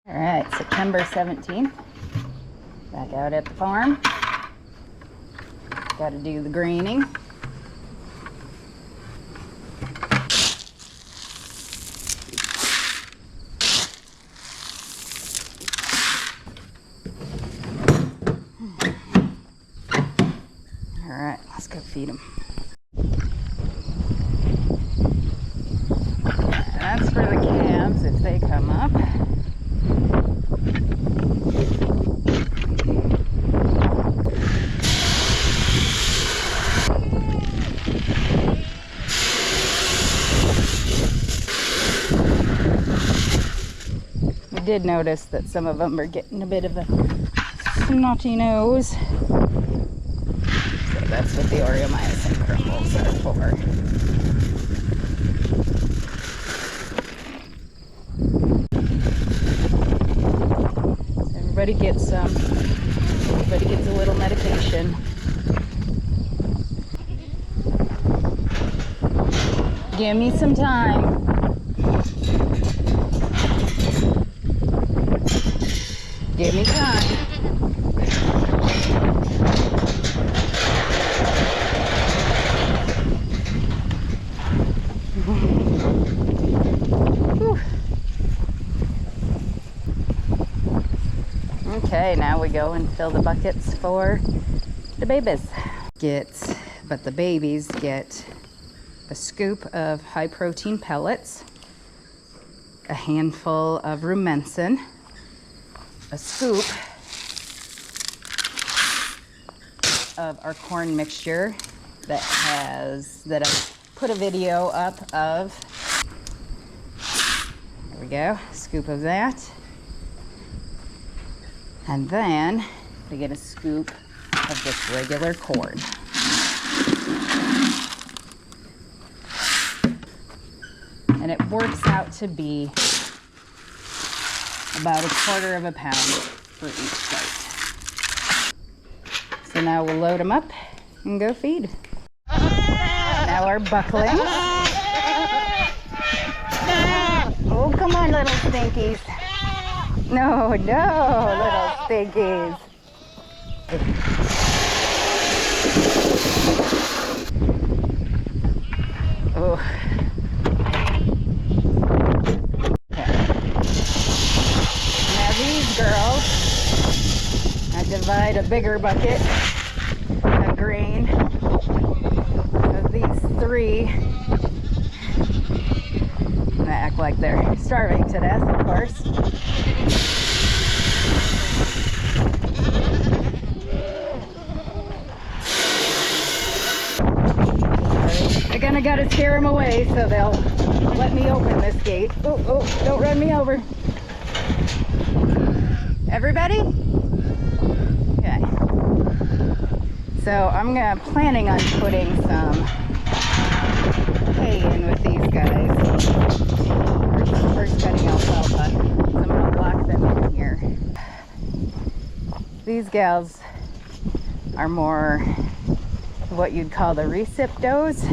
All right, September 17th, back out at the farm. Got to do the greening. All right, let's go feed them. That's for the calves if they come up. We did notice that some of them are getting a bit of a snotty nose. So that's what the oreomycin crumbles are for. Everybody gets a little medication. Give me some time. Give me time. Okay, now we go and fill the buckets for the babies. But the babies get a scoop of high protein pellets, a handful of rumensin, a scoop of our corn mixture that I put a video up of. There we go, a scoop of that. And then they get a scoop of just regular corn. And it works out to be about 1/4 of a pound for each site. So now we'll load them up and go feed. Now our bucklings. Oh, come on, little stinkies. No, little stinkies. Oh. These girls, I divide a bigger bucket of grain of these 3. And they act like they're starving to death, of course. I kinda gotta scare them away so they'll let me open this gate. Oh, don't run me over. Everybody? Okay. So I'm planning on putting some hay in with these guys. First cutting alfalfa. So I'm going to lock them in here. These gals are more what you'd call the recipdos,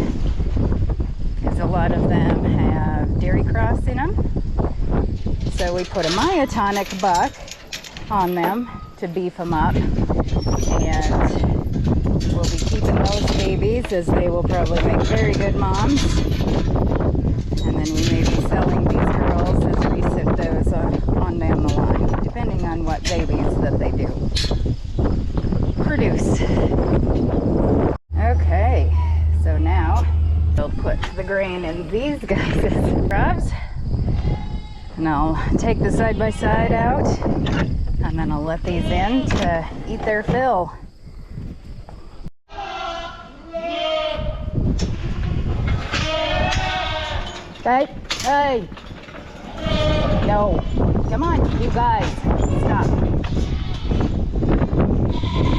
because a lot of them have dairy cross in them. So we put a myotonic buck on them to beef them up, and we'll be keeping those babies as they will probably make very good moms. And then we may be selling these girls as reciptos on down the line, depending on what babies that they do produce. Okay, so now we'll put the grain in these guys' troughs, and I'll take the side-by-side out. And then I'll let these in to eat their fill. Hey! No. Come on, you guys. Stop.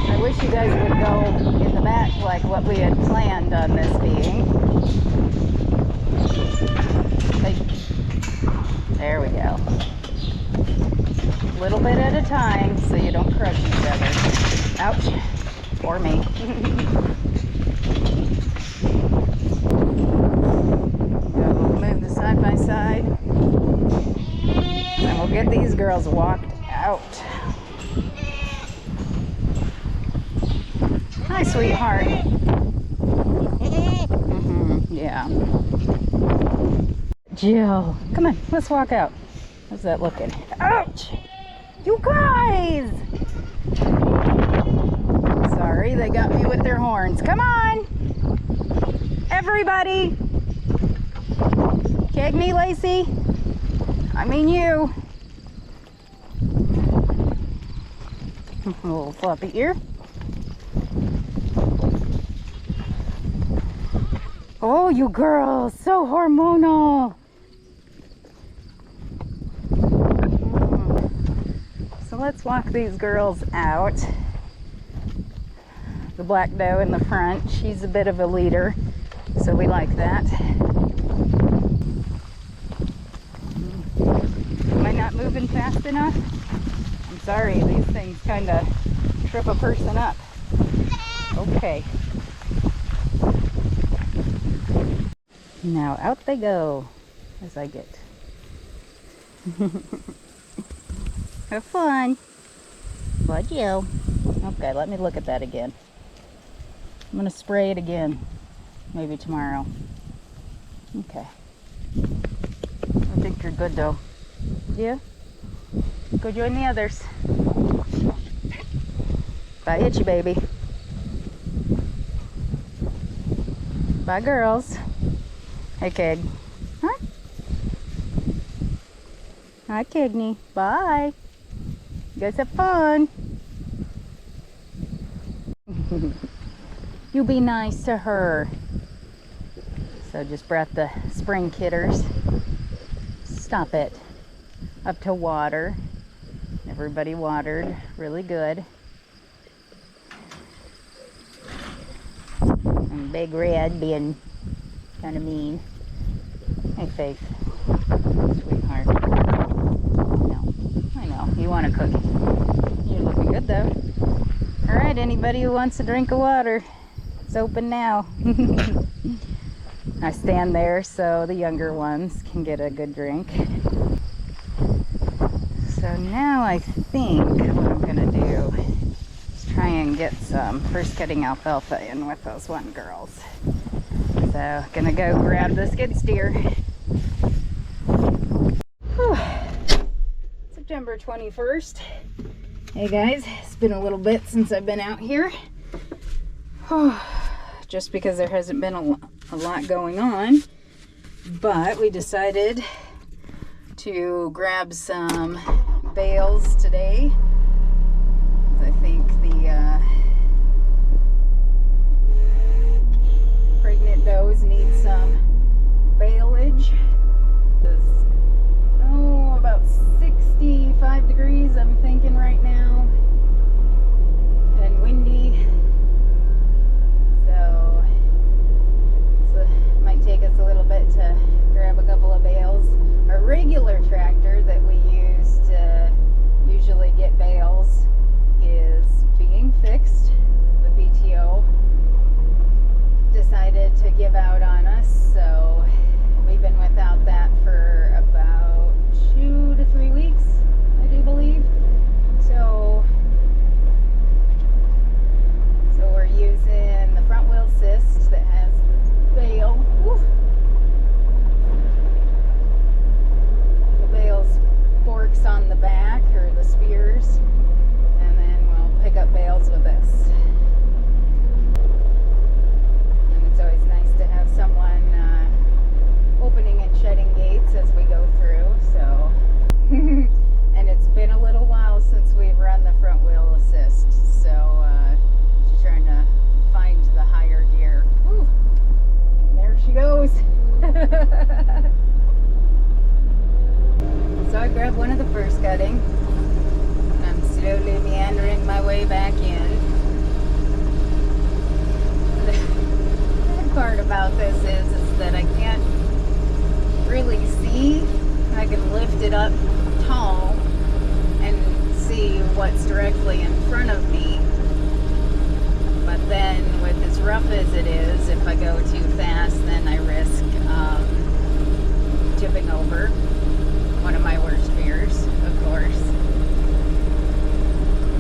I wish you guys would go in the back like what we had planned on this being. There we go. Little bit at a time so you don't crush each other. Ouch. Or me. Go move the side by side. And we'll get these girls walked out. Hi, sweetheart. Yeah. Jill, come on, let's walk out. How's that looking? Ouch! You guys! Sorry, they got me with their horns. Come on! Everybody! Cagney, Lacey? I mean you. A little floppy ear. Oh, you girls, so hormonal. So let's walk these girls out. The black doe in the front, she's a bit of a leader, so we like that. Am I not moving fast enough? I'm sorry, these things kind of trip a person up. Okay. Now out they go as I get. Have fun. Love you. Okay, let me look at that again. I'm going to spray it again. Maybe tomorrow. Okay. I think you're good though. Yeah? Go join the others. Bye, Itchy baby. Bye, girls. Hey, Keg. Huh? Hi, Cagney. Bye. You guys have fun. You be nice to her. So just brought the spring kidders. Stop it. Up to water. Everybody watered really good. And Big Red being kind of mean. Hey, Faith. Sweetheart. I know. You want a cookie. You're looking good, though. All right, anybody who wants a drink of water, it's open now. I stand there so the younger ones can get a good drink. So now I think what I'm going to do is try and get some first cutting alfalfa in with those one girls. So, gonna go grab the skid steer. Whew. September 21st. Hey guys, it's been a little bit since I've been out here. Whew. Just because there hasn't been a lot going on. But we decided to grab some bales today. I think the pregnant does need some baleage. It's, about 65 degrees I'm thinking right now, and windy, so it might take us a little bit to grab a couple of bales. Our regular tractor that we use to usually get bales is being fixed. The PTO decided to give out on us, so we've been without that for about 2 to 3 weeks, I do believe. So we're using the front wheel assist that has the bale. Woo. The bale's forks on the back, or the spears, and then we'll pick up bales with this. It's always nice to have someone opening and shutting gates as we go through, so and it's been a little while since we've run the front wheel assist, so she's trying to find the higher gear. Whew. There she goes. So I grabbed one of the first cutting, and I'm slowly meandering my way back in. Part about this is that I can't really see. I can lift it up tall and see what's directly in front of me, but then with as rough as it is, if I go too fast, then I risk tipping over. One of my worst fears, course.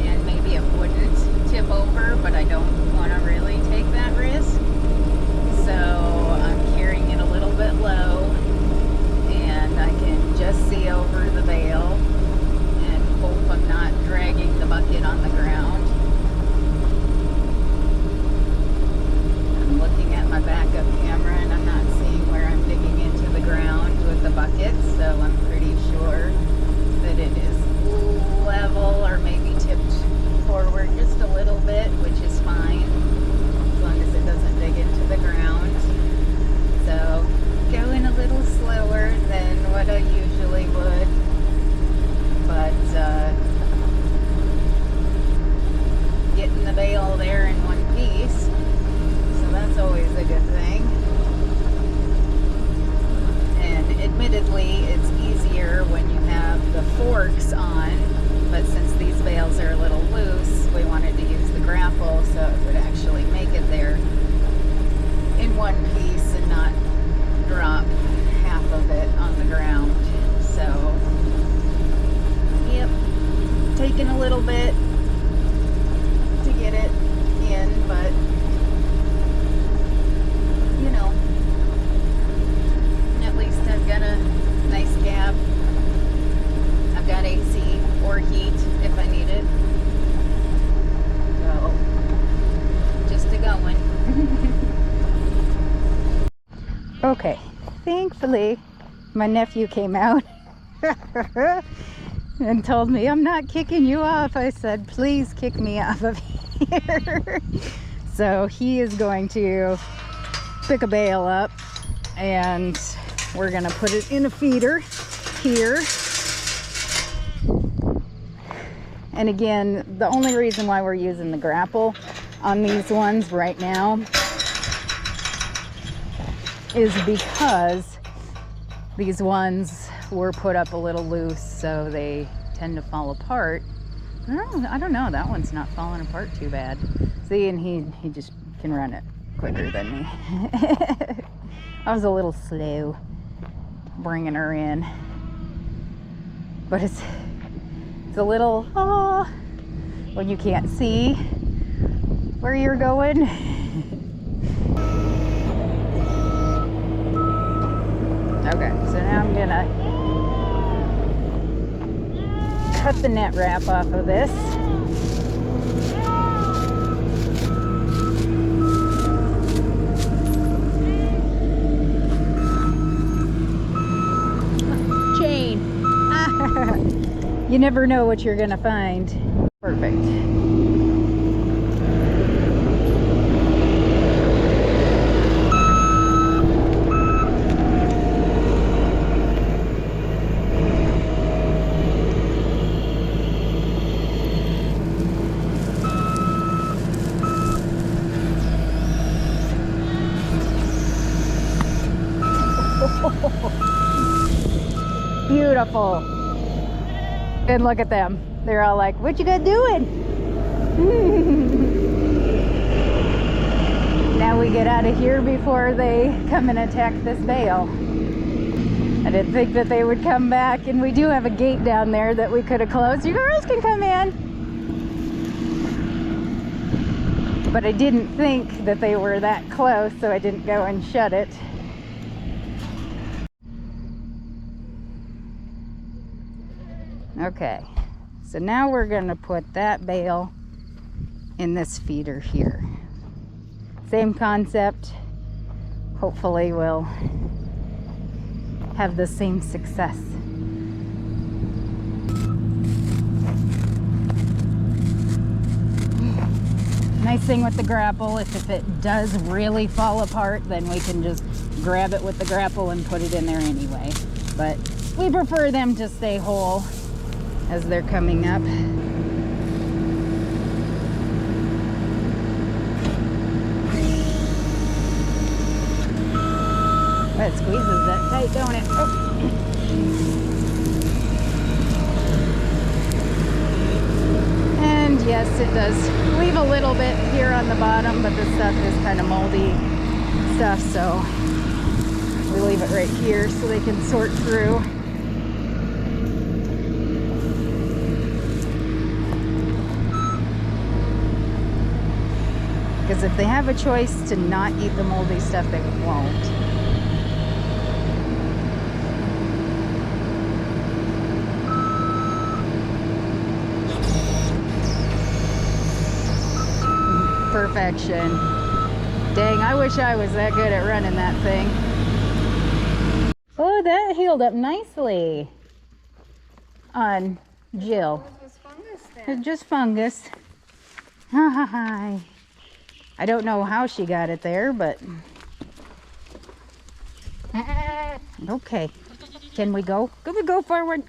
And maybe it wouldn't tip over, but I don't want to really take that risk. So I'm carrying it a little bit low, and I can just see over the bale and hope I'm not dragging the bucket on the ground. I'm looking at my backup camera and I'm not seeing where I'm digging into the ground with the bucket, so I'm pretty sure that it is level or maybe tipped forward just a little bit, which is fine as long as it doesn't dig into the ground. So going a little slower than what I usually would, but getting the bale there in one piece, so that's always a good thing. And admittedly, it's easier when you have the forks on, but since these bales are a little loose, we wanted to use the grapple so it would actually make it there in one piece and not drop half of it on the ground. So, yep, taking a little bit to get it in, but you know, at least I've got a nice gap. I've got AC or heat if I need it. So, just a going. Okay, thankfully my nephew came out and told me, "I'm not kicking you off." I said, "Please kick me off of here." So he is going to pick a bale up and we're gonna put it in a feeder here. And again, the only reason why we're using the grapple on these ones right now is because these ones were put up a little loose, so they tend to fall apart. I don't know, that one's not falling apart too bad. See, and he just can run it quicker than me. I was a little slow bringing her in, but it's a little when you can't see where you're going. Okay, so now I'm gonna cut the net wrap off of this. Chain. You never know what you're gonna find. Perfect. Beautiful. And look at them. They're all like, "What you got doing?" Now we get out of here before they come and attack this bale. I didn't think that they would come back, and we do have a gate down there that we could have closed. You girls can come in. But I didn't think that they were that close, so I didn't go and shut it. Okay, so now we're gonna put that bale in this feeder here. Same concept. Hopefully we'll have the same success. Nice thing with the grapple, if it does really fall apart, then we can just grab it with the grapple and put it in there anyway. But we prefer them to stay whole as they're coming up. That squeezes that tight, don't it? Oh. And yes, it does leave a little bit here on the bottom, but the stuff is kind of moldy stuff, so we leave it right here so they can sort through. Because if they have a choice to not eat the moldy stuff, they won't. Perfection. Dang, I wish I was that good at running that thing. Oh, that healed up nicely on Jill. It was fungus then. It's just fungus. Hi. I don't know how she got it there, but okay. Can we go? Can we go forward?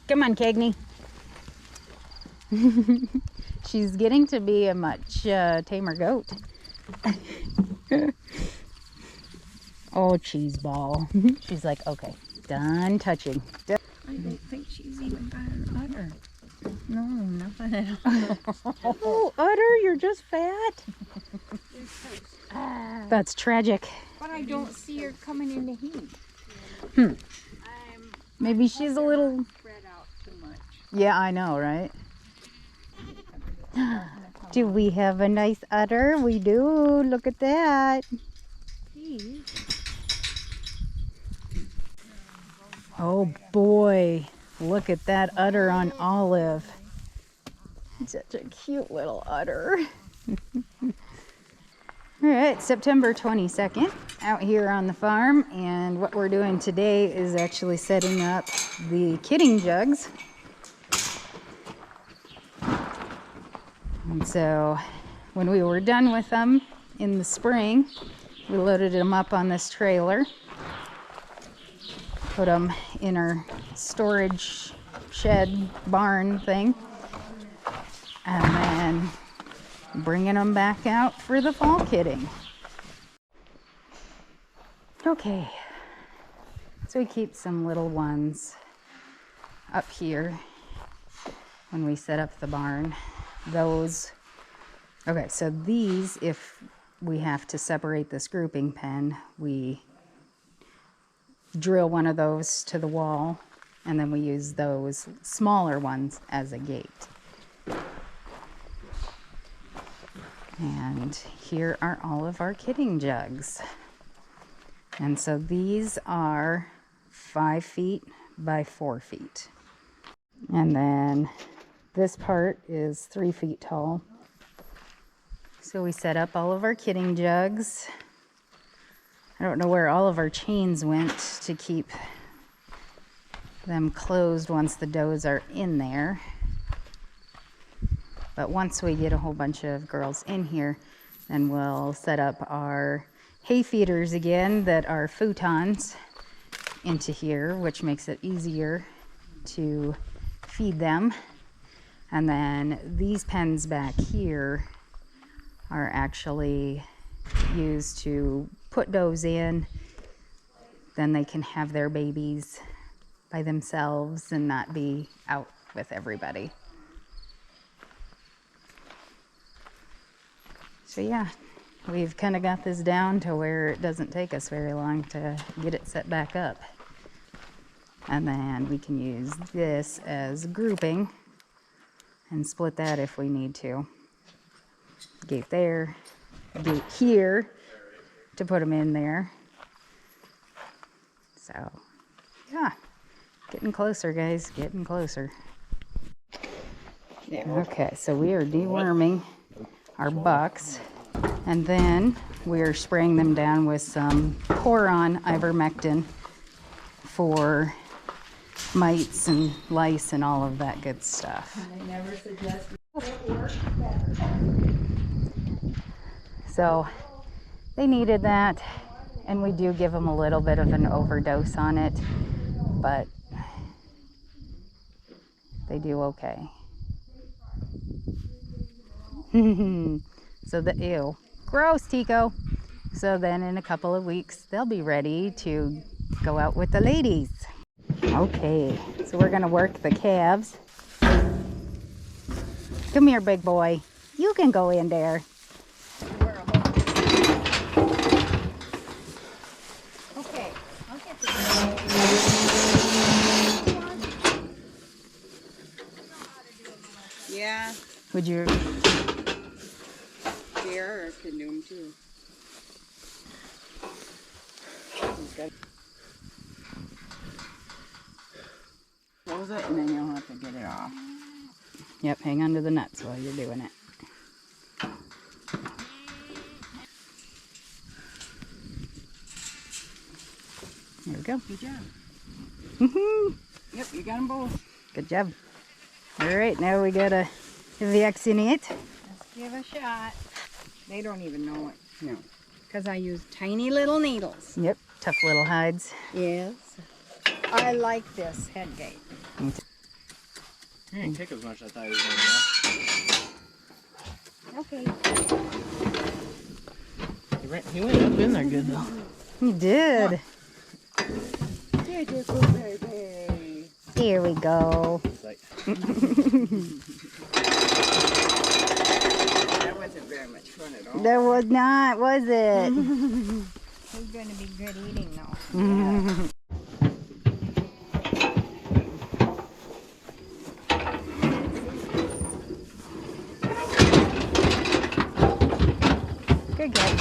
Come on, Cagney. She's getting to be a much tamer goat. Oh, cheese ball. She's like, okay, done touching. I don't think she's even got an udder. No, nothing at all. Oh, udder, you're just fat. That's tragic. But I don't see her coming into heat. Maybe she's a little... Spread out too much. Yeah, I know, right? Do we have a nice udder? We do. Look at that. Oh boy, look at that udder on Olive. Such a cute little udder. All right, September 22nd, out here on the farm, and what we're doing today is actually setting up the kidding jugs. And so when we were done with them in the spring, we loaded them up on this trailer, put them in our storage shed barn thing, and then bringing them back out for the fall kidding. Okay, so we keep some little ones up here when we set up the barn. Those, okay, so these, if we have to separate this grouping pen, we drill one of those to the wall, and then we use those smaller ones as a gate. And here are all of our kidding jugs. And so these are 5 feet by 4 feet. And then this part is 3 feet tall. So we set up all of our kidding jugs. I don't know where all of our chains went to keep them closed once the does are in there. But once we get a whole bunch of girls in here, then we'll set up our hay feeders again that are futons into here, which makes it easier to feed them. And then these pens back here are actually used to put does in. Then they can have their babies by themselves and not be out with everybody. So yeah, we've kind of got this down to where it doesn't take us very long to get it set back up. And then we can use this as grouping and split that if we need to. Gate there, gate here to put them in there. So yeah, getting closer, guys, getting closer. Okay, so we are deworming our bucks, and then we're spraying them down with some boron ivermectin for mites and lice and all of that good stuff. I never suggested it work So they needed that, and we do give them a little bit of an overdose on it, but they do okay. So ew, gross, Tico. So then in a couple of weeks, they'll be ready to go out with the ladies. Okay, so we're gonna work the calves. Come here, big boy. You can go in there. Okay, I'll get this. Yeah. Would you? JR can do them too. Close it and then you'll have to get it off. Yep, hang on to the nuts while you're doing it. There we go. Good job. Woohoo! Yep, you got them both. Good job. All right, now we gotta vaccinate. Let's give a shot. They don't even know it. No. Because I use tiny little needles. Yep, tough little hides. Yes. I like this head gate. He didn't kick as much as I thought he was Okay. going to. He went up in there good though. You did. Beautiful baby. Here we go. It's like, That wasn't very much fun at all. That was not, was it? He's going to be good eating though. Yeah. Good guy.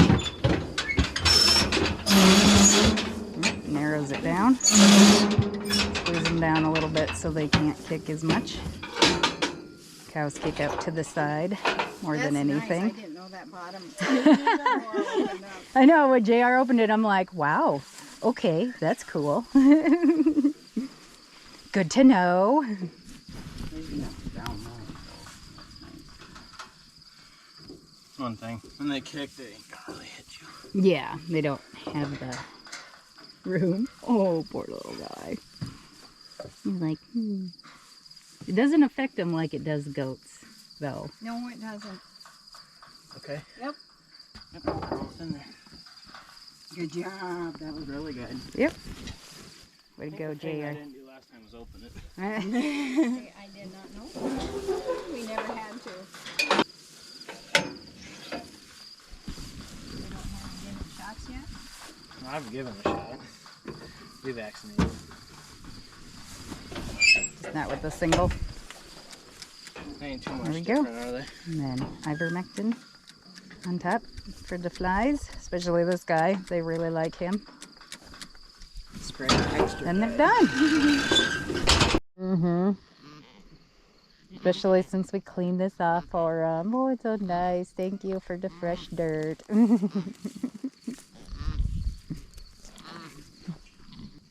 Narrows it down. Squeeze them down a little bit so they can't kick as much. Cows kick out to the side more than anything. Nice. I didn't know that bottom. I know, when JR opened it, I'm like, wow, okay, that's cool. Good to know. one thing. When they kick, they ain't gonna really hit you. Yeah, they don't have the room. Oh, poor little guy. He's like, It doesn't affect them like it does goats, though. No, it doesn't. Okay. Yep. Yep, they're both in there. Good job. That was really good. Yep. Way to go, The thing I JR. didn't do last time was open it. I did not know. We never had to. We don't have to give it shots yet? Well, I've given a shot. We vaccinated. Just not with the single. They ain't too much There we go. different, are they? And then ivermectin on top for the flies, especially this guy. They really like him. Spray extra. And they're done. Especially since we cleaned this off for them. Oh, it's so nice. Thank you for the fresh dirt. A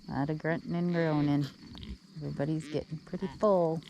lot of grunting and groaning. Everybody's getting pretty full.